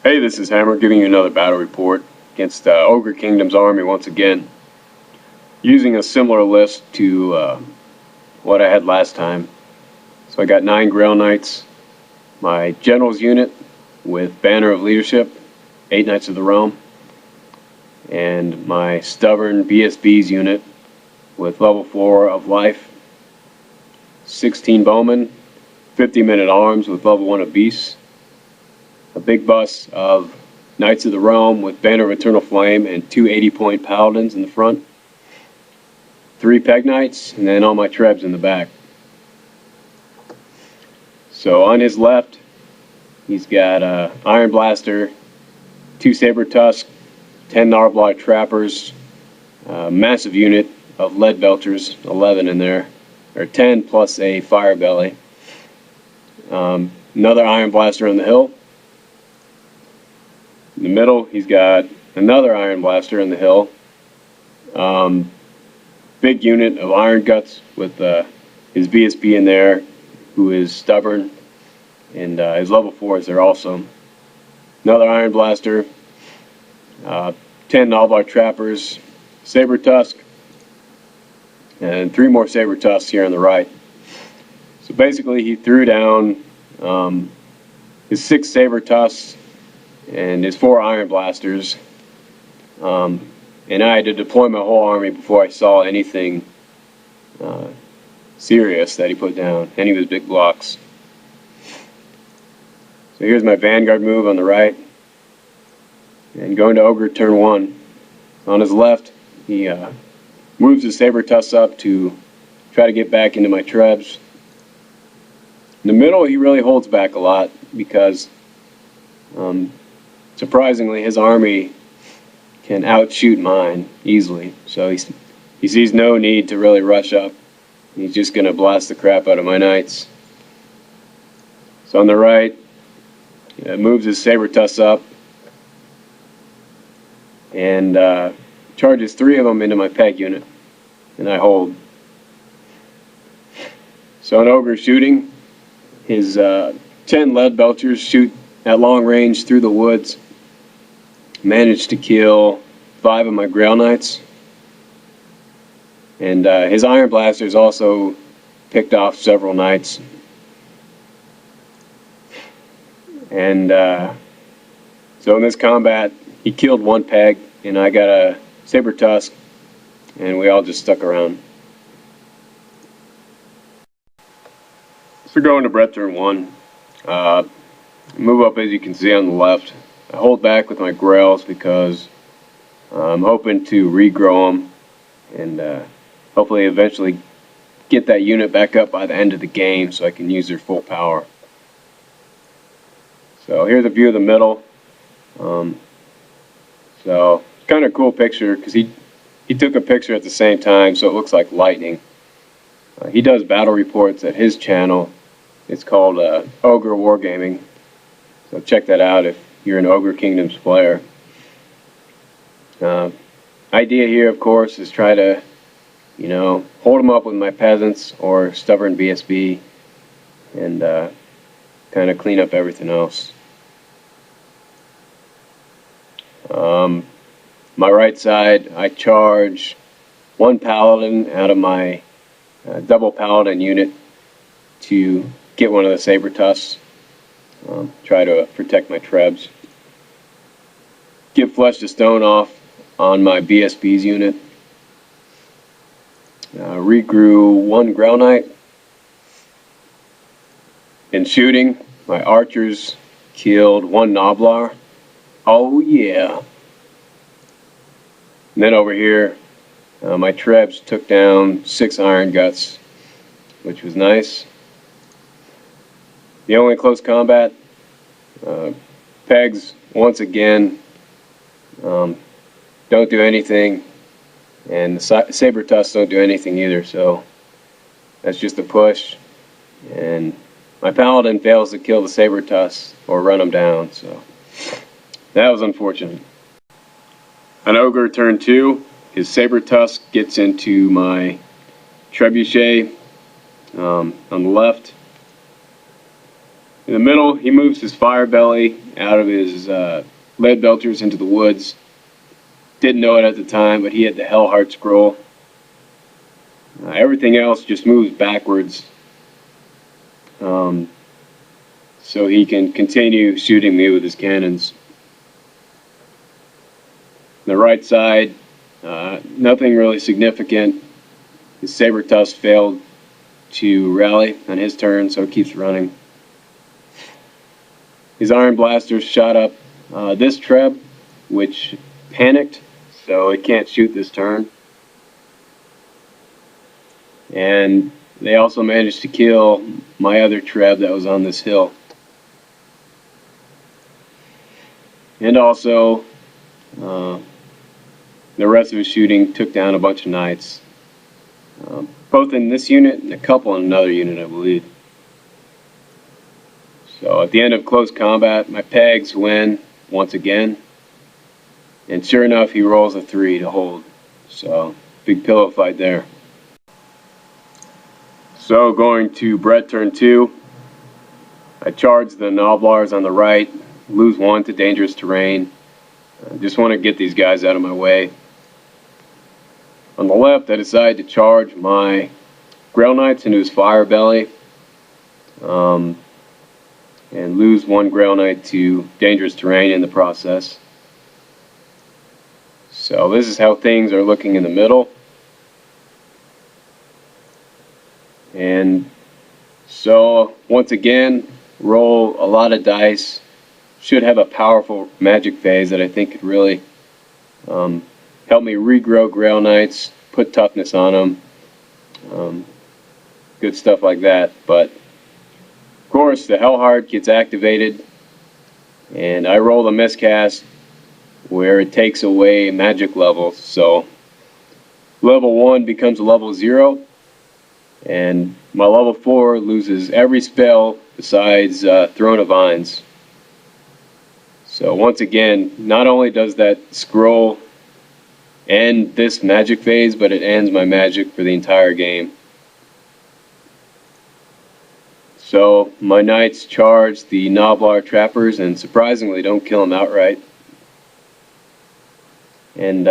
Hey, this is Hammer giving you another battle report against Ogre Kingdom's army once again. Using a similar list to what I had last time. So I got 9 Grail Knights, my General's unit with Banner of Leadership, 8 Knights of the Realm, and my Stubborn BSB's unit with level 4 of Life, 16 Bowmen, 50 Men at Arms with level 1 of Beasts, a big bus of Knights of the Realm with Banner of Eternal Flame and 2 80-point Paladins in the front, 3 Peg Knights, and then all my Trebs in the back. So on his left, he's got Iron Blaster, 2 Saber Tusk, 10 Gnarblar Trappers, massive unit of Lead Belchers, 11 in there, or 10 plus a Fire Belly. Another Iron Blaster on the hill. In the middle, he's got another Iron Blaster in the hill. Big unit of Iron Guts with his VSP in there, who is Stubborn, and his level 4 is there also. Another Iron Blaster, 10 Gnarblar Trappers, Saber Tusk, and 3 more Saber Tusks here on the right. So basically, he threw down his 6 Saber Tusks and his 4 Iron Blasters, and I had to deploy my whole army before I saw anything serious that he put down, any of his big blocks. So here's my Vanguard move on the right, and going to Ogre turn 1. On his left, he moves his Saber Tusks up to try to get back into my Trebs. In the middle, he really holds back a lot because surprisingly, his army can outshoot mine easily. So he sees no need to really rush up. He's just going to blast the crap out of my Knights. So on the right, moves his Saber Tusks up and charges 3 of them into my Peg unit, and I hold. So an Ogre shooting, his 10 Lead Belchers shoot at long range through the woods. Managed to kill 5 of my Grail Knights, and his Iron Blasters also picked off several Knights. And so in this combat, he killed 1 Peg, and I got a Saber Tusk, and we all just stuck around. So going to Brett turn 1, move up as you can see on the left. I hold back with my Grails because I'm hoping to regrow them and hopefully eventually get that unit back up by the end of the game so I can use their full power. So here's a view of the middle. So kind of cool picture because he took a picture at the same time, so it looks like lightning. He does battle reports at his channel. It's called Ogre Wargaming. So check that out if you're an Ogre Kingdoms player. Idea here, of course, is try to, hold them up with my peasants or Stubborn BSB and kind of clean up everything else. My right side, I charge 1 Paladin out of my double Paladin unit to get one of the Saber Tusks. Try to protect my Trebs. Get Flesh to Stone off on my BSB's unit. Regrew 1 Grail Knight. In shooting, my archers killed 1 Gnarblar. Oh yeah! And then over here, my Trebs took down 6 Iron Guts, which was nice. The only close combat, Pegs once again don't do anything, and the Saber Tusks don't do anything either, so that's just a push, and my Paladin fails to kill the Saber Tusks or run them down, so that was unfortunate. On Ogre turn 2, his Saber Tusk gets into my Trebuchet on the left. In the middle, he moves his fire belly out of his lead belchers into the woods. Didn't know it at the time, but he had the Hellheart scroll. Everything else just moves backwards, so he can continue shooting me with his cannons. On the right side, nothing really significant. His saber tusk failed to rally on his turn, so it keeps running. His iron blasters shot up this treb, which panicked, so it can't shoot this turn. And they also managed to kill my other treb that was on this hill. And also, the rest of his shooting took down a bunch of knights, both in this unit and a couple in another unit, I believe. So at the end of close combat, my pegs win once again. And sure enough, he rolls a 3 to hold. So, big pillow fight there. So going to Brett turn 2, I charge the Noblars on the right, lose 1 to dangerous terrain. I just want to get these guys out of my way. On the left, I decide to charge my Grail Knights into his fire belly, and lose 1 Grail Knight to dangerous terrain in the process. So this is how things are looking in the middle. And so once again, roll a lot of dice. Should have a powerful magic phase that I think could really help me regrow Grail Knights, put toughness on them, good stuff like that. But of course, the Hellheart gets activated, and I roll the miscast where it takes away magic levels. So level 1 becomes a level 0, and my level 4 loses every spell besides Throne of Vines. So once again, not only does that scroll end this magic phase, but it ends my magic for the entire game. So my knights charge the Noblar trappers and surprisingly don't kill them outright. And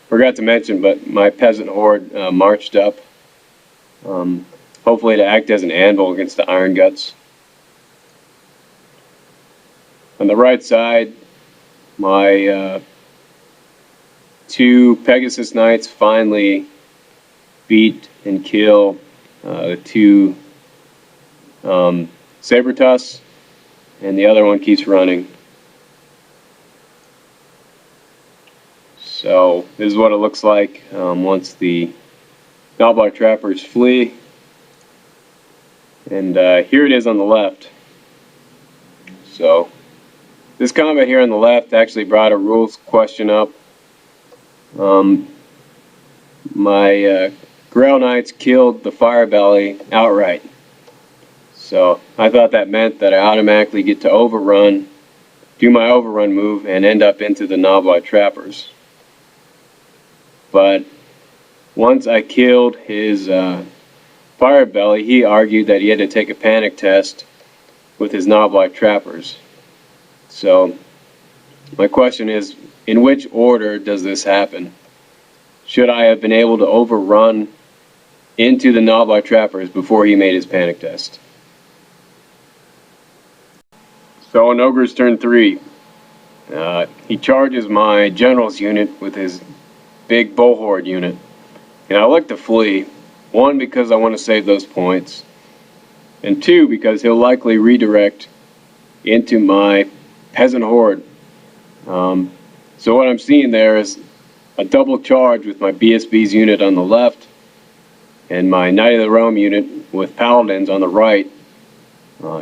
forgot to mention, but my peasant horde marched up, hopefully to act as an anvil against the Iron Guts. On the right side, my 2 Pegasus Knights finally beat and kill the 2 Saber Tusks, and the other one keeps running. So this is what it looks like once the Noblar trappers flee. And here it is on the left. So this combat here on the left actually brought a rules question up. My Grail Knights killed the Fire Belly outright. So I thought that meant that I automatically get to overrun, do my overrun move, and end up into the Noblar trappers. But once I killed his Fire Belly, he argued that he had to take a panic test with his Noblar trappers. So my question is, in which order does this happen? Should I have been able to overrun into the Noblar trappers before he made his panic test? So on Ogre's turn 3, he charges my general's unit with his big bull horde unit. And I like to flee, 1 because I want to save those points, and 2 because he'll likely redirect into my peasant horde. So what I'm seeing there is a double charge with my BSB's unit on the left and my Knight of the Realm unit with paladins on the right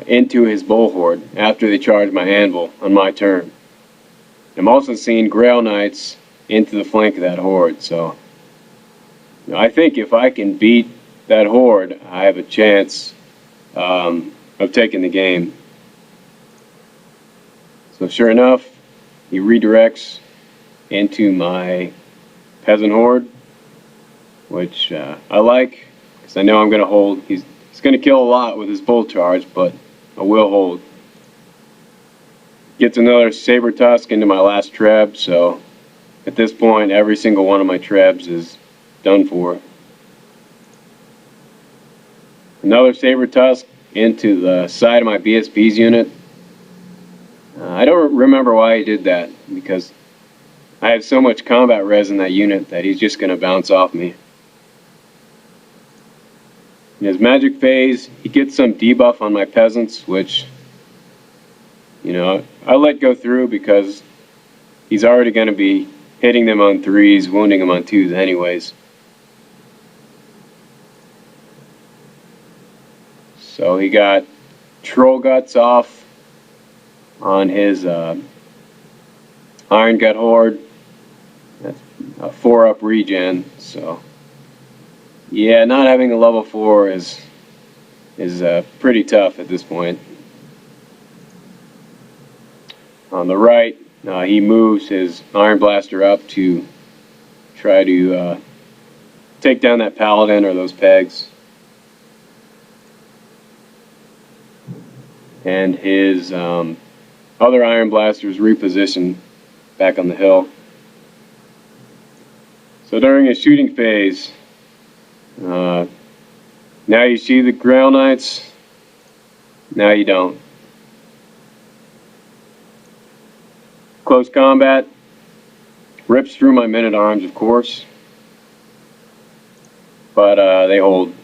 into his bull horde after they charge my anvil on my turn. I'm also seeing Grail Knights into the flank of that horde. So I think if I can beat that horde, I have a chance of taking the game. So sure enough, he redirects into my peasant horde, which I like because I know I'm going to hold. He's going to kill a lot with his full charge, but I will hold. Gets another Saber Tusk into my last treb, so at this point every single one of my trebs is done for. Another Saber Tusk into the side of my BSB's unit. I don't remember why he did that, because I have so much combat res in that unit that he's just going to bounce off me. In his magic phase, he gets some debuff on my peasants, which, you know, I let go through because he's already going to be hitting them on 3s, wounding them on 2s anyways. So he got Troll Guts off on his Iron Gut Horde. That's a 4-up regen, so yeah, not having a level 4 is pretty tough at this point. On the right, he moves his Iron Blaster up to try to take down that Paladin or those pegs. And his other Iron Blaster is repositioned back on the hill. So during his shooting phase, now you see the Grail Knights, now you don't. Close combat, rips through my men-at-arms, of course, but they hold.